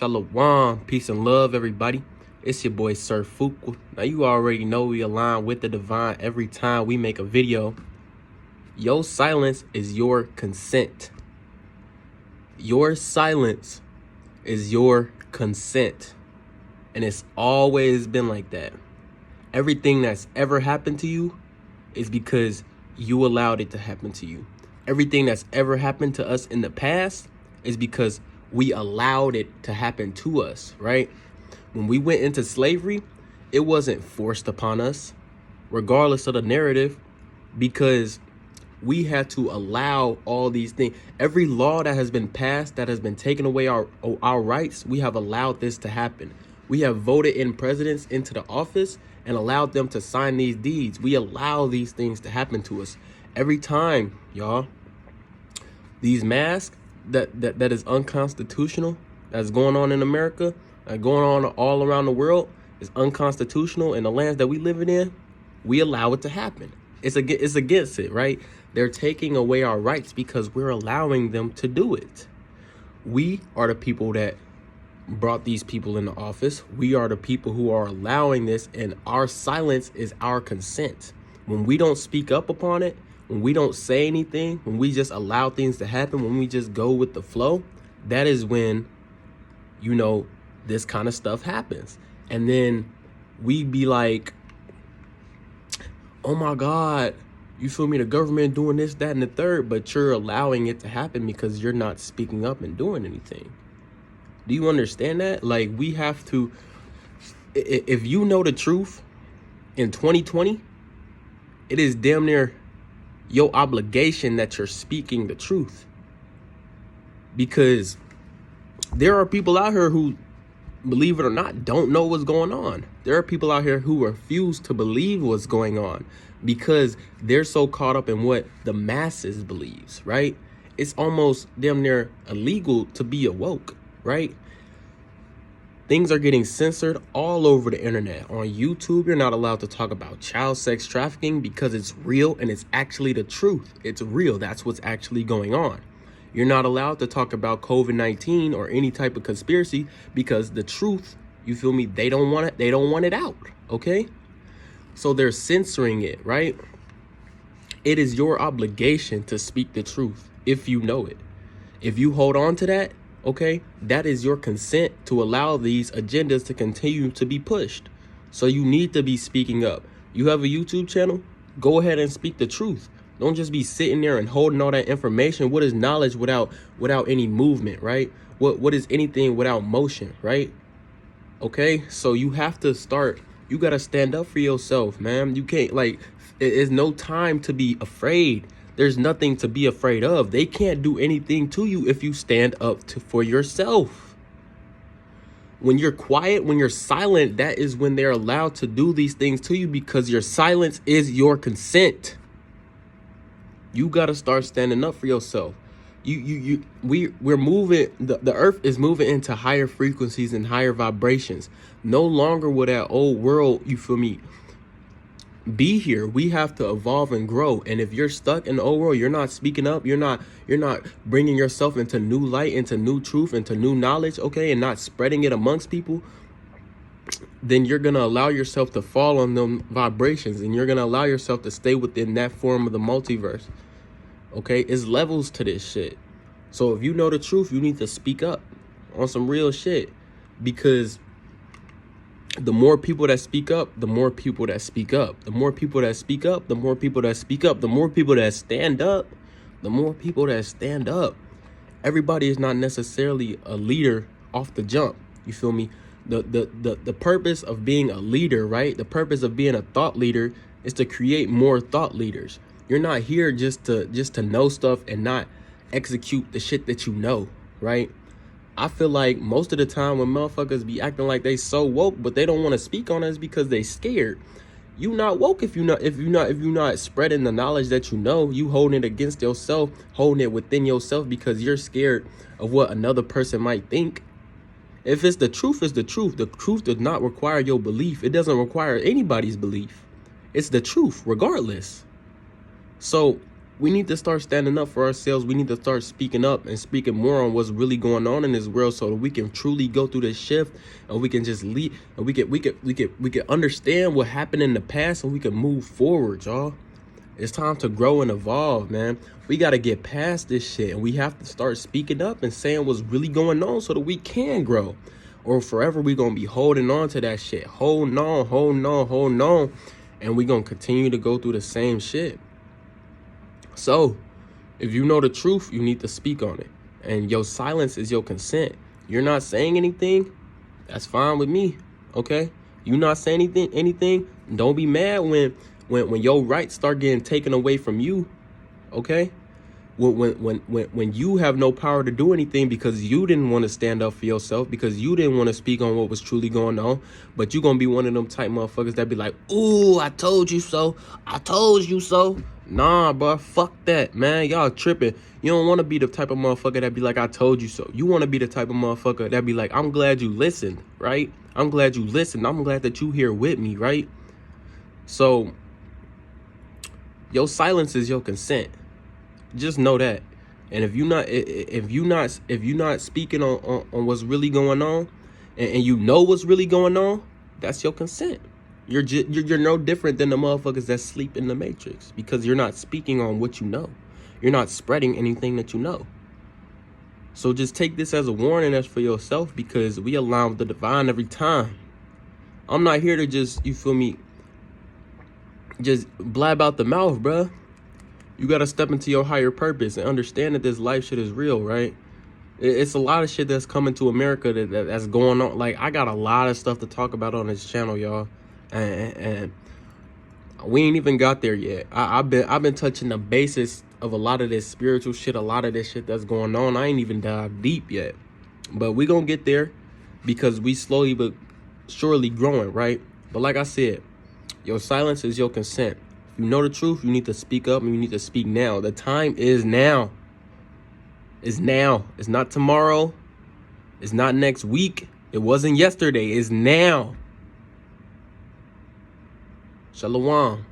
Shalom, peace and love, everybody. It's your boy Sir Fuqua. Now you already know we align with the divine every time we make a video. Your silence is your consent. Your silence is your consent. And it's always been like that. Everything that's ever happened to you is because you allowed it to happen to you. Everything that's ever happened to us in the past is because we allowed it to happen to us, right? When we went into slavery, it wasn't forced upon us, regardless of the narrative, because we had to allow all these things. Every law that has been passed, that has been taken away our rights, we have allowed this to happen. We have voted in presidents into the office and allowed them to sign these deeds. We allow these things to happen to us. Every time, y'all, these masks that is unconstitutional, that's going on in America, going on all around the world, is unconstitutional in the lands that we live in, we allow it to happen. It's against it, right? They're taking away our rights because we're allowing them to do it. We are the people that brought these people into office. We are the people who are allowing this, and our silence is our consent. When we don't speak up upon it, when we don't say anything, when we just allow things to happen, when we just go with the flow, that is when, you know, this kind of stuff happens. And then we be like, oh my God, you feel me? The government doing this, that, and the third, but you're allowing it to happen because you're not speaking up and doing anything. Do you understand that? Like, we have to, if you know the truth in 2020, it is damn near your obligation that you're speaking the truth. Because there are people out here who, believe it or not, don't know what's going on. There are people out here who refuse to believe what's going on because they're so caught up in what the masses believes, right? It's almost damn near illegal to be awoke, right? Things are getting censored all over the internet. On YouTube, you're not allowed to talk about child sex trafficking because it's real and it's actually the truth. It's real. That's what's actually going on. You're not allowed to talk about COVID-19 or any type of conspiracy because the truth, you feel me? They don't want it. They don't want it out. Okay. So they're censoring it, right? It is your obligation to speak the truth if you know it. If you hold on to that, okay, that is your consent to allow these agendas to continue to be pushed. So you need to be speaking up. You have a YouTube channel? Go ahead and speak the truth. Don't just be sitting there and holding all that information. What is knowledge without any movement, right? What is anything without motion, right? Okay, so you have to start. You got to stand up for yourself, man. You can't, like, it's no time to be afraid. There's nothing to be afraid of. They can't do anything to you if you stand up for yourself. When you're quiet, when you're silent, that is when they're allowed to do these things to you because your silence is your consent. You got to start standing up for yourself. We're moving, the earth is moving into higher frequencies and higher vibrations. No longer will that old world, you feel me, be here. We have to evolve and grow. And if you're stuck in the old world, you're not speaking up, you're not bringing yourself into new light, into new truth, into new knowledge, okay, and not spreading it amongst people, then you're going to allow yourself to fall on them vibrations, and you're going to allow yourself to stay within that form of the multiverse. Okay, it's levels to this shit. So if you know the truth, you need to speak up on some real shit, because the more people that speak up, the more people that speak up. The more people that speak up, the more people that speak up. The more people that stand up, the more people that stand up. Everybody is not necessarily a leader off the jump. You feel me? The purpose of being a leader, right? The purpose of being a thought leader is to create more thought leaders. You're not here just to know stuff and not execute the shit that you know, right? I feel like most of the time when motherfuckers be acting like they so woke, but they don't want to speak on it, is because they scared. You not woke if you're not spreading the knowledge that you know. You holding it against yourself, holding it within yourself because you're scared of what another person might think. If it's the truth, it's the truth. The truth does not require your belief. It doesn't require anybody's belief. It's the truth, regardless. So We need to start standing up for ourselves. We need to start speaking up and speaking more on what's really going on in this world, so that we can truly go through this shift, and we can just lead, and we can understand what happened in the past, and we can move forward, y'all. It's time to grow and evolve, man. We got to get past this shit, and we have to start speaking up and saying what's really going on so that we can grow. Or forever we going to be holding on to that shit. Holding on. And we going to continue to go through the same shit. So, if you know the truth, you need to speak on it. And your silence is your consent. You're not saying anything, that's fine with me, okay? You not saying anything, don't be mad when your rights start getting taken away from you, okay? When you have no power to do anything because you didn't want to stand up for yourself, because you didn't want to speak on what was truly going on, but you're going to be one of them type motherfuckers that be like, ooh, I told you so. I told you so. Nah, bro, fuck that, man. Y'all tripping. You don't want to be the type of motherfucker that be like, I told you so. You want to be the type of motherfucker that be like, I'm glad you listened, right? I'm glad you listened. I'm glad that you here with me, right? So, your silence is your consent. Just know that. And if you're not speaking on what's really going on, and you know what's really going on, that's your consent. You're no different than the motherfuckers that sleep in the Matrix, because you're not speaking on what you know. You're not spreading anything that you know. So just take this as a warning, as for yourself, because we align with the divine every time. I'm not here to just, you feel me, just blab out the mouth, bruh. You got to step into your higher purpose and understand that this life shit is real, right? It's a lot of shit that's coming to America that's going on. Like, I got a lot of stuff to talk about on this channel, y'all. And we ain't even got there yet. I've been touching the basis of a lot of this spiritual shit, a lot of this shit that's going on. I ain't even dive deep yet. But we gonna get there, because we slowly but surely growing, right? But like I said, your silence is your consent. If you know the truth, you need to speak up, and you need to speak now. The time is now. It's now. It's not tomorrow. It's not next week. It wasn't yesterday. It's now. Shalom.